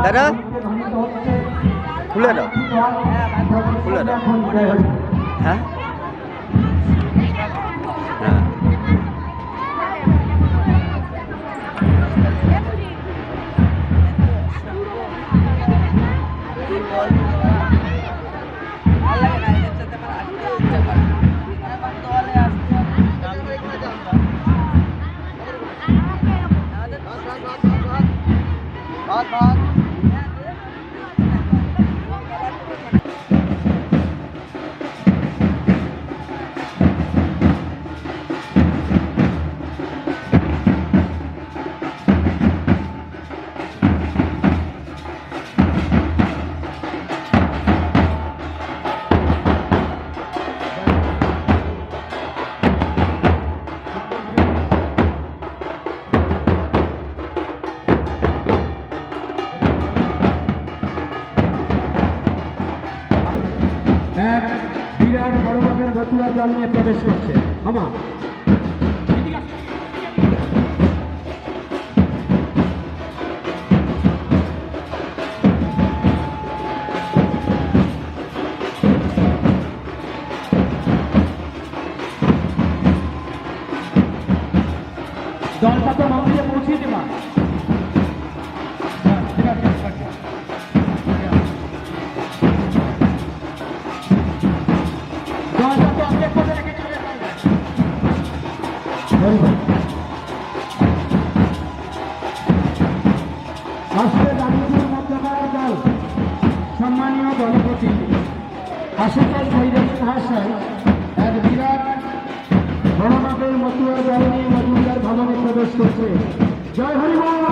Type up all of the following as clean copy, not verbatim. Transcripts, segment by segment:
দাদা খুলে দাও, খুলে দাও। হ্যাঁ হ্যাঁ বিরাট বড় মাপের গতুয়া জল নিয়ে প্রবেশ করছে। আমা জলটা তো মন্দিরে পৌঁছিয়ে দেবা। সম্মানীয় দলপতি আশুতোষ ভৈরবী মহাশয় এক বিরাট বড় মাপের মতুয়ার দল নিয়ে মজুমদার ভবনে প্রবেশ করছে। জয় হরিবল,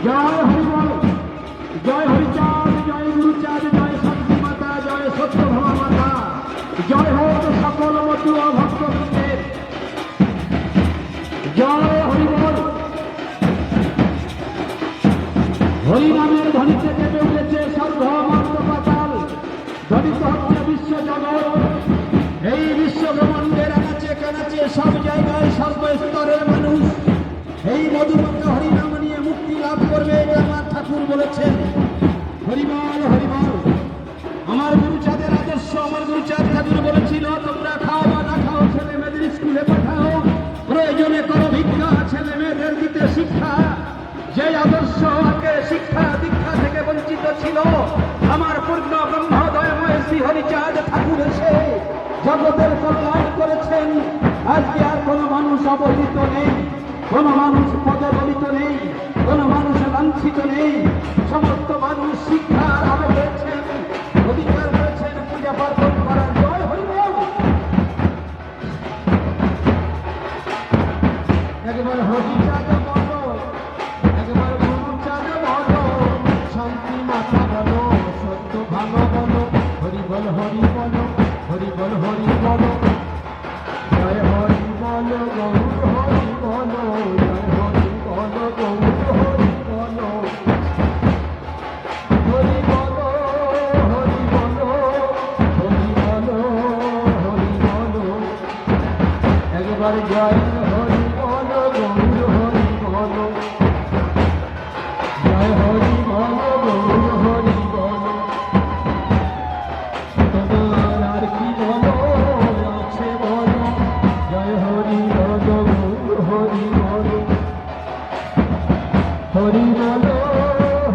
জয় হরিবল, জয় হরিচাঁদ, জয় গুরুচাঁদ, জয় শান্তি মাতা, জয় সত্যভামা মাতা, জয় হোক সকল মতুয়া ভক্তবৃন্দের, জয় হরিবল। হরিনামের ধ্বনিতে কেঁপে উঠেছে সর্বমর্ত পাতাল, ধ্বনিত হচ্ছে বিশ্ব জগৎ। এই বিশ্ব ব্রহ্মাণ্ডের আনাচে কানাচে সব জায়গায় সর্বস্তরের মানুষ এই মধুমন্ত্র হরিনাম নিয়ে মুক্তি লাভ করবে, এটা আমার ঠাকুর বলেছেন। হরিবল হরিবল। আমার গুরুচাঁদের আদর্শ, আমার গুরুচাঁদ ঠাকুর বলেছিল, তোমরা খাও বা না খাও, ছেলে মেয়েদের স্কুলে পাঠাও, প্রয়োজনে করো ভিক্ষা, ছেলে মেয়েদের দিতে শিক্ষা। যে আদর্শ আগে শিক্ষা দীক্ষা থেকে বঞ্চিত ছিল, আমার পূর্ণ ব্রহ্মদয়ময় শ্রী হরিচাঁদ ঠাকুর এসে জগতের কল্যাণ করেছেন। আজকে আর কোনো মানুষ অবহেলিত নেই, কোনো মানুষ পদদলিত নেই, কোনো মানুষ লাঞ্ছিত নেই। সমস্ত মানুষ শিক্ষার আলো পেয়েছেন, অধিকার পেয়েছেন পূজা পার্বণ করার। জয় হরিবল। একবার হরিচাঁদ বলো, একবার গুরুচাঁদ বলো, শান্তি মাতা বলো, সত্য ভালো বলো, হরিবল হরি বলো, হরিবল হরি বলো, জয় হরি বলো, গৌর হরি বলো, জয় হরি বলো, গৌর হরি বলো, হরি বলো, হরি বলো, হরি বলো, হরি বলো, একবার জয় হরি বলো, গৌর হরি বলো, জয় হরি বলো, গৌর হরি বলো। তোমার আর কি বলো আছে বলো, জয় হরি বলো, গৌর হরি বলো, হরি বলো,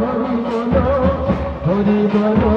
হরি বলো, হরি বলো,